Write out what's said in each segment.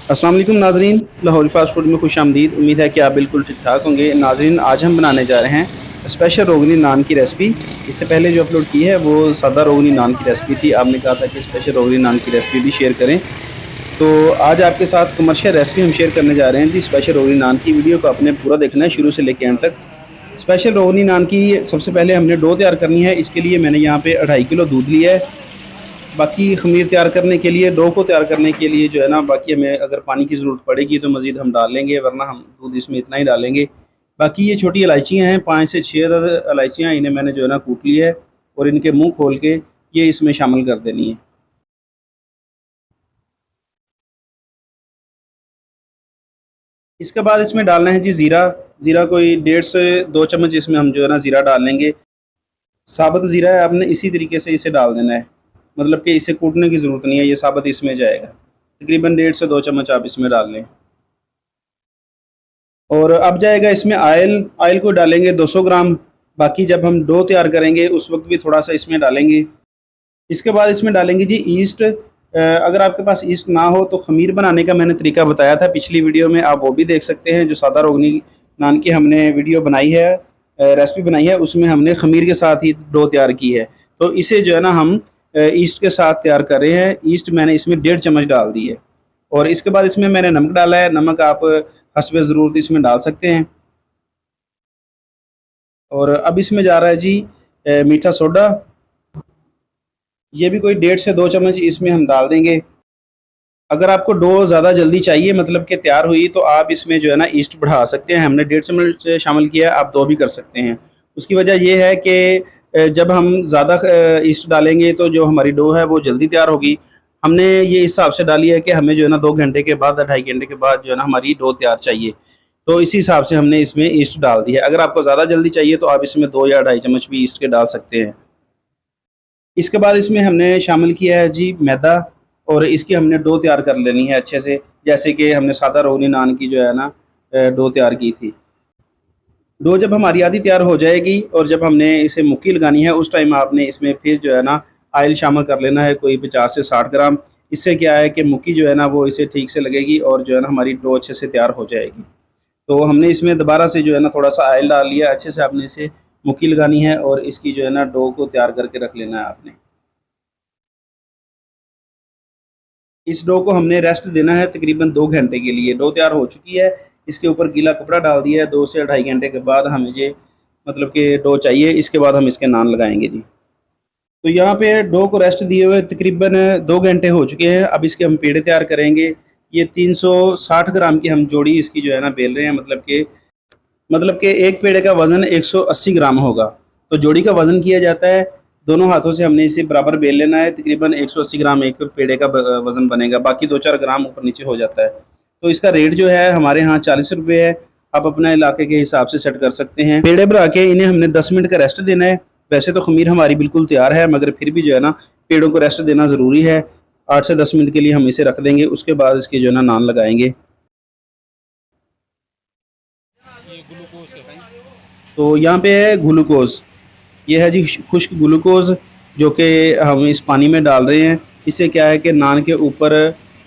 अस्सलाम वालेकुम नाजरीन, लाहौरी फास्ट फूड में खुश आमदीद। उम्मीद है कि आप बिल्कुल ठीक ठाक होंगे। नाजरीन, आज हम बनाने जा रहे हैं स्पेशल रोगनी नान की रेसिपी। इससे पहले जो अपलोड की है वो सादा रोगनी नान की रेसिपी थी। आपने कहा था कि स्पेशल रोगनी नान की रेसिपी भी शेयर करें, तो आज आपके साथ कमर्शियल रेसिपी हम शेयर करने जा रहे हैं जी। स्पेशल रोगनी नान की वीडियो को आपने पूरा देखना है शुरू से लेकर एंड तक। स्पेशल रोगनी नान की सबसे पहले हमने डो तैयार करनी है। इसके लिए मैंने यहाँ पे 2.5 किलो दूध लिया है। बाकी खमीर तैयार करने के लिए, डो को तैयार करने के लिए जो है ना, बाकी हमें अगर पानी की ज़रूरत पड़ेगी तो मज़ीद हम डाल लेंगे, वरना हम दूध इसमें इतना ही डालेंगे। बाकी ये छोटी इलायचियाँ हैं, 5 से 6 इलायचियाँ, इन्हें मैंने जो है ना कूट लिया है और इनके मुंह खोल के ये इसमें शामिल कर देनी है। इसके बाद इसमें डालना है जी ज़ीरा। ज़ीरा कोई 1.5 से 2 चम्मच इसमें हम जो है ना ज़ीरा डाल लेंगे। साबुत ज़ीरा है, आपने इसी तरीके से इसे डाल देना है, मतलब कि इसे कूटने की ज़रूरत नहीं है, ये साबुत इसमें जाएगा। तकरीबन 1.5 से 2 चम्मच आप इसमें डाल लें। और अब जाएगा इसमें आयल। आयल को डालेंगे 200 ग्राम। बाकी जब हम डो तैयार करेंगे उस वक्त भी थोड़ा सा इसमें डालेंगे। इसके बाद इसमें डालेंगे जी ईस्ट। अगर आपके पास ईस्ट ना हो तो खमीर बनाने का मैंने तरीका बताया था पिछली वीडियो में, आप वो भी देख सकते हैं। जो सादा रोगनी नान की हमने वीडियो बनाई है, रेसिपी बनाई है, उसमें हमने खमीर के साथ ही डो तैयार की है। तो इसे जो है ना हम ईस्ट के साथ तैयार कर रहे हैं। ईस्ट मैंने इसमें 1.5 चम्मच डाल दी है। और इसके बाद इसमें मैंने नमक डाला है। नमक आप हस्बे ज़रूरत इसमें डाल सकते हैं। और अब इसमें जा रहा है जी मीठा सोडा। ये भी कोई 1.5 से 2 चम्मच इसमें हम डाल देंगे। अगर आपको डो ज़्यादा जल्दी चाहिए, मतलब कि तैयार हुई, तो आप इसमें जो है ना ईस्ट बढ़ा सकते हैं। हमने 1.5 चम्मच शामिल किया है, आप 2 भी कर सकते हैं। उसकी वजह ये है कि जब हम ज़्यादा ईस्ट डालेंगे तो जो हमारी डो है वो जल्दी तैयार होगी। हमने ये इस हिसाब से डाली है कि हमें जो है ना 2 घंटे के बाद, 2.5 घंटे के बाद जो है ना हमारी डो तैयार चाहिए। तो इसी हिसाब से हमने इसमें ईस्ट डाल दी है। अगर आपको ज़्यादा जल्दी चाहिए तो आप इसमें 2 या 2.5 चम्मच भी ईस्ट के डाल सकते हैं। इसके बाद इसमें हमने शामिल किया है जी मैदा। और इसकी हमने डो तैयार कर लेनी है अच्छे से, जैसे कि हमने सादा रोगनी नान की जो है ना डो तैयार की थी। डो जब हमारी आधी तैयार हो जाएगी और जब हमने इसे मुक्की लगानी है, उस टाइम आपने इसमें फिर जो है ना आयल शामिल कर लेना है, कोई 50 से 60 ग्राम। इससे क्या है कि मुक्की जो है ना वो इसे ठीक से लगेगी और जो है ना हमारी डो अच्छे से तैयार हो जाएगी। तो हमने इसमें दोबारा से जो है ना थोड़ा सा आयल डाल लिया। अच्छे से आपने इसे मुक्की लगानी है और इसकी जो है ना डो को तैयार करके रख लेना है आपने। इस डो को हमने रेस्ट देना है तकरीबन 2 घंटे के लिए। डो तैयार हो चुकी है, इसके ऊपर गीला कपड़ा डाल दिया है। 2 से 2.5 घंटे के बाद हमें ये, मतलब कि डो चाहिए। इसके बाद हम इसके नान लगाएंगे जी। तो यहाँ पे डो को रेस्ट दिए हुए तकरीबन 2 घंटे हो चुके हैं। अब इसके हम पेड़े तैयार करेंगे। ये 360 ग्राम की हम जोड़ी इसकी जो है ना बेल रहे हैं, मतलब कि एक पेड़े का वज़न 180 ग्राम होगा। तो जोड़ी का वज़न किया जाता है, दोनों हाथों से हमने इसे बराबर बेल लेना है। तकरीबन 180 ग्राम एक पेड़े का वज़न बनेगा। बाकी 2-4 ग्राम ऊपर नीचे हो जाता है। तो इसका रेट जो है हमारे यहाँ 40 रुपये है। आप अपने इलाके के हिसाब से सेट कर सकते हैं। पेड़े बना के इन्हें हमने 10 मिनट का रेस्ट देना है। वैसे तो खमीर हमारी बिल्कुल तैयार है, मगर फिर भी जो है ना पेड़ों को रेस्ट देना ज़रूरी है। 8 से 10 मिनट के लिए हम इसे रख देंगे। उसके बाद इसकी जो है ना नान लगाएंगे। तो यहाँ पे है ग्लूकोज़। ये है जी खुश्क ग्लूकोज़, जो कि हम इस पानी में डाल रहे हैं। इससे क्या है कि नान के ऊपर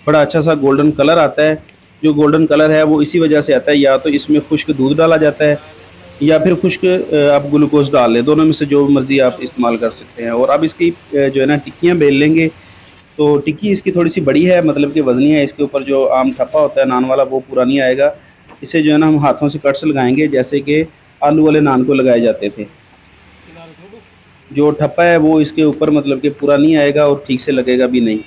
बड़ा अच्छा सा गोल्डन कलर आता है। जो गोल्डन कलर है वो इसी वजह से आता है, या तो इसमें खुश्क दूध डाला जाता है या फिर खुश्क आप ग्लूकोज़ डाल लें। दोनों में से जो मर्ज़ी आप इस्तेमाल कर सकते हैं। और अब इसकी जो है ना टिक्कियाँ बेल लेंगे। तो टिक्की इसकी थोड़ी सी बड़ी है, मतलब कि वज़नी है। इसके ऊपर जो आम ठप्पा होता है नान वाला, वो पूरा नहीं आएगा। इसे जो है ना हम हाथों से कट्स लगाएंगे, जैसे कि आलू वाले नान को लगाए जाते थे। जो ठप्पा है वो इसके ऊपर मतलब कि पूरा नहीं आएगा और ठीक से लगेगा भी नहीं।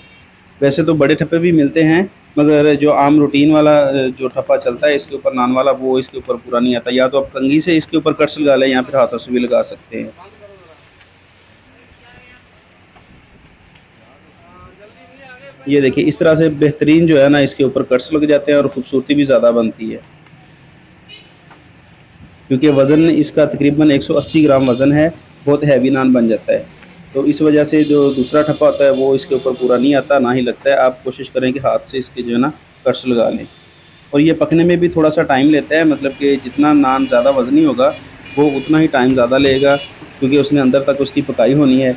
वैसे तो बड़े ठप्पे भी मिलते हैं, मगर जो आम रूटीन वाला जो ठप्पा चलता है इसके ऊपर नान वाला, वो इसके ऊपर पूरा नहीं आता। या तो आप कंघी से इसके ऊपर कट्स लगा लें या फिर हाथों से भी लगा सकते हैं। ये देखिए, इस तरह से बेहतरीन जो है ना इसके ऊपर कट्स लग जाते हैं और ख़ूबसूरती भी ज़्यादा बनती है, क्योंकि वज़न इसका तकरीबन 180 ग्राम वज़न है। बहुत हैवी नान बन जाता है। तो इस वजह से जो दूसरा ठप्पा होता है वो इसके ऊपर पूरा नहीं आता, ना ही लगता है। आप कोशिश करें कि हाथ से इसके जो है ना कट्स लगा लें। और ये पकने में भी थोड़ा सा टाइम लेता है, मतलब कि जितना नान ज़्यादा वज़नी होगा वो उतना ही टाइम ज़्यादा लेगा, क्योंकि उसने अंदर तक उसकी पकाई होनी है।